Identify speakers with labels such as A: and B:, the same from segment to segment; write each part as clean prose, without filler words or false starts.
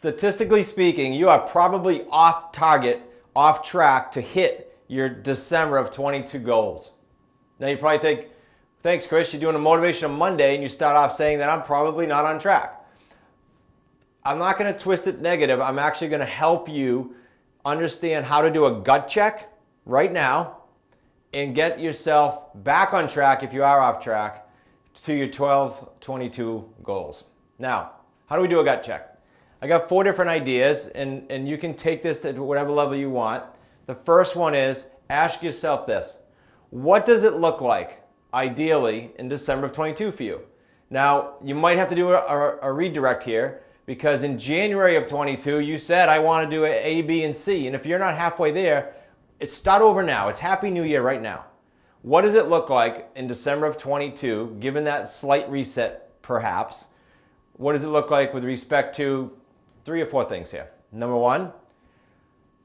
A: statistically speaking, you are probably off target, off track to hit your December of 22 goals. Now you probably think, thanks Chris, you're doing a Motivational Monday and you start off saying that I'm probably not on track. I'm not going to twist it negative. I'm actually going to help you understand how to do a gut check right now and get yourself back on track if you are off track to your 12-22 goals. Now, how do we do a gut check? I got 4 different ideas and you can take this at whatever level you want. The first one is ask yourself this. What does it look like ideally in December of 22 for you? Now, you might have to do a redirect here because in January of 22, you said, I want to do A, B, and C. And if you're not halfway there, start over now. It's Happy New Year right now. What does it look like in December of 22, given that slight reset perhaps? What does it look like with respect to 3 or 4 things here? Number 1,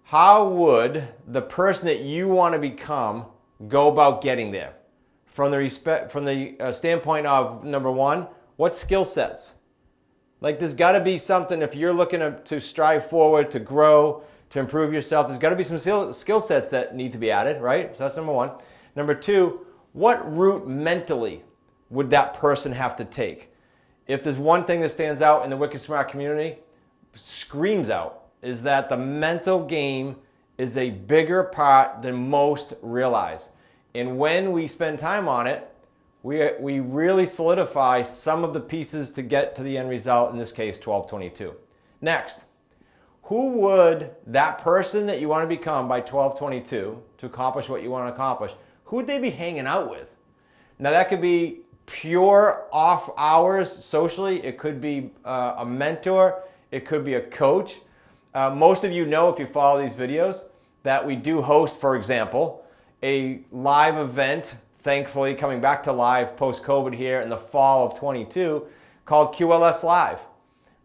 A: how would the person that you want to become go about getting there? From the standpoint of, number 1, what skill sets? Like there's got to be something, if you're looking to strive forward, to grow, to improve yourself, there's got to be some skill sets that need to be added, right? So that's number 1. Number 2, what route mentally would that person have to take? If there's one thing that stands out in the Wicked Smart community, screams out, is that the mental game is a bigger part than most realize. And when we spend time on it, we really solidify some of the pieces to get to the end result, in this case, 12-22. Next, who would that person that you want to become by 12-22 to accomplish what you want to accomplish, who would they be hanging out with? Now that could be pure off hours socially. It could be a mentor. It could be a coach. Most of you know, if you follow these videos, that we do host, for example, a live event, thankfully coming back to live post-COVID here in the fall of 22, called QLS Live.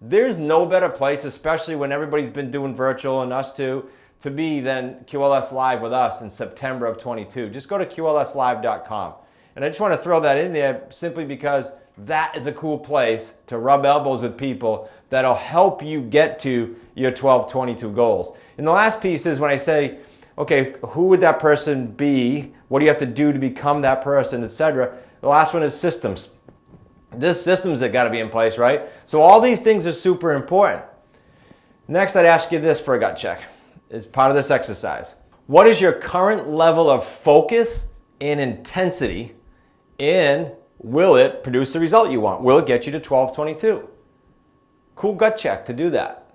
A: There's no better place, especially when everybody's been doing virtual and us too, to be than QLS Live with us in September of 22. Just go to qlslive.com. And I just want to throw that in there simply because that is a cool place to rub elbows with people that'll help you get to your 12-22 goals. And the last piece is when I say, okay, who would that person be? What do you have to do to become that person, etc.? The last one is systems. There's systems that got to be in place, right? So all these things are super important. Next, I'd ask you this for a gut check as part of this exercise. What is your current level of focus and intensity, and will it produce the result you want? Will it get you to 12-22? Cool gut check to do that.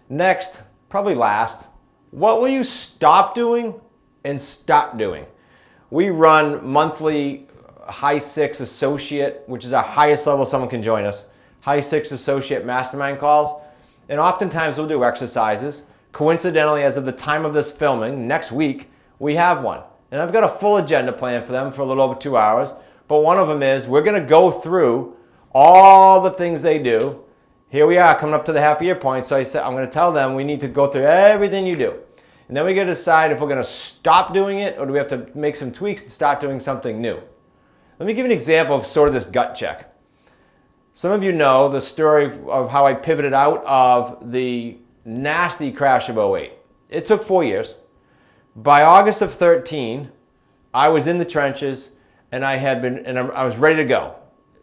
A: Next, probably last, what will you stop doing and stop doing? We run monthly High 6 Associate, which is our highest level someone can join us, High 6 Associate Mastermind calls. And oftentimes we'll do exercises. Coincidentally, as of the time of this filming, next week, we have one. And I've got a full agenda plan for them for a little over 2 hours. But one of them is we're going to go through all the things they do. Here we are coming up to the half-year point. So I said, I'm going to tell them we need to go through everything you do. And then we got to decide if we're going to stop doing it or do we have to make some tweaks and start doing something new. Let me give you an example of sort of this gut check. Some of you know the story of how I pivoted out of the nasty crash of '08. It took 4 years. By August of 13, I was in the trenches and I was ready to go.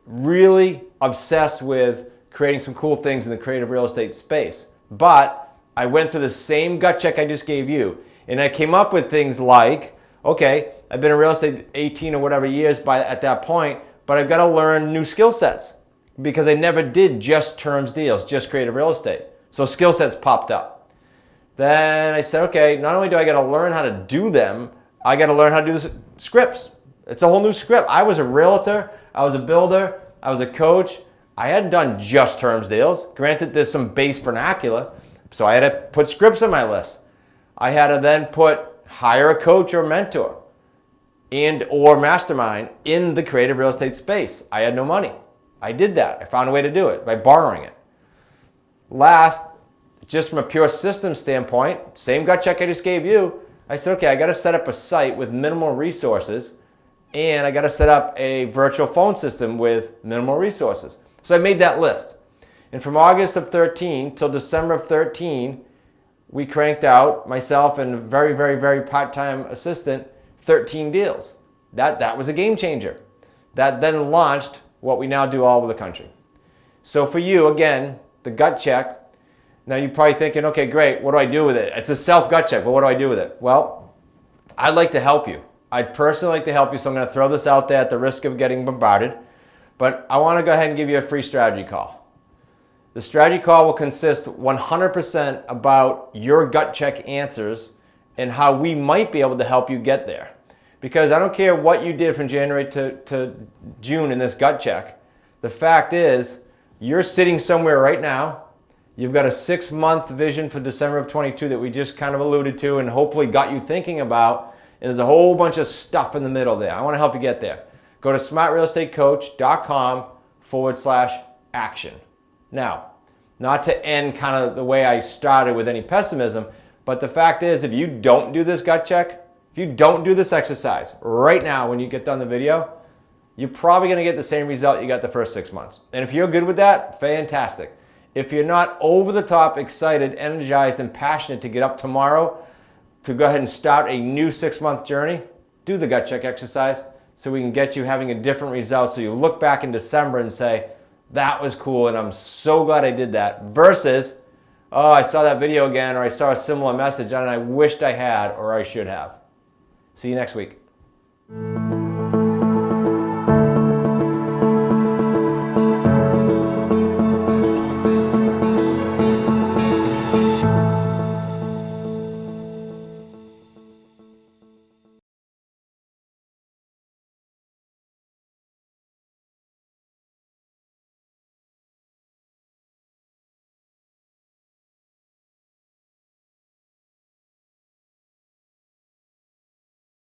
A: Really obsessed with creating some cool things in the creative real estate space. But I went through the same gut check I just gave you. And I came up with things like, okay, I've been in real estate 18 or whatever years at that point, but I've got to learn new skill sets because I never did just terms deals, just creative real estate. So skill sets popped up. Then I said, okay, not only do I got to learn how to do them, I got to learn how to do the scripts. It's a whole new script. I was a realtor, I was a builder, I was a coach. I hadn't done just terms deals. Granted, there's some base vernacular, so I had to put scripts on my list. I had to then hire a coach or mentor or mastermind in the creative real estate space. I had no money. I did that. I found a way to do it by borrowing it. Last, just from a pure system standpoint, same gut check I just gave you, I said, okay, I got to set up a site with minimal resources and I got to set up a virtual phone system with minimal resources. So I made that list. And from August of 13 till December of 13, we cranked out, myself and a very, very, very part-time assistant, 13 deals. That was a game changer. That then launched what we now do all over the country. So for you, again, the gut check. Now you're probably thinking, okay, great, what do I do with it? It's a self-gut check, but what do I do with it? Well, I'd like to help you. I'd personally like to help you, so I'm going to throw this out there at the risk of getting bombarded. But I want to go ahead and give you a free strategy call. The strategy call will consist 100% about your gut check answers and how we might be able to help you get there. Because I don't care what you did from January to June in this gut check. The fact is, you're sitting somewhere right now. You've got a 6-month vision for December of 22 that we just kind of alluded to and hopefully got you thinking about. And there's a whole bunch of stuff in the middle there. I want to help you get there. Go to smartrealestatecoach.com/action. Now, not to end kind of the way I started with any pessimism, but the fact is, if you don't do this gut check, if you don't do this exercise right now when you get done the video, you're probably going to get the same result you got the first 6 months. And if you're good with that, fantastic. If you're not over the top excited, energized, and passionate to get up tomorrow to go ahead and start a new 6-month journey, do the gut check exercise so we can get you having a different result. So you look back in December and say, that was cool and I'm so glad I did that, versus, oh, I saw that video again, or I saw a similar message and I wished I had or I should have. See you next week.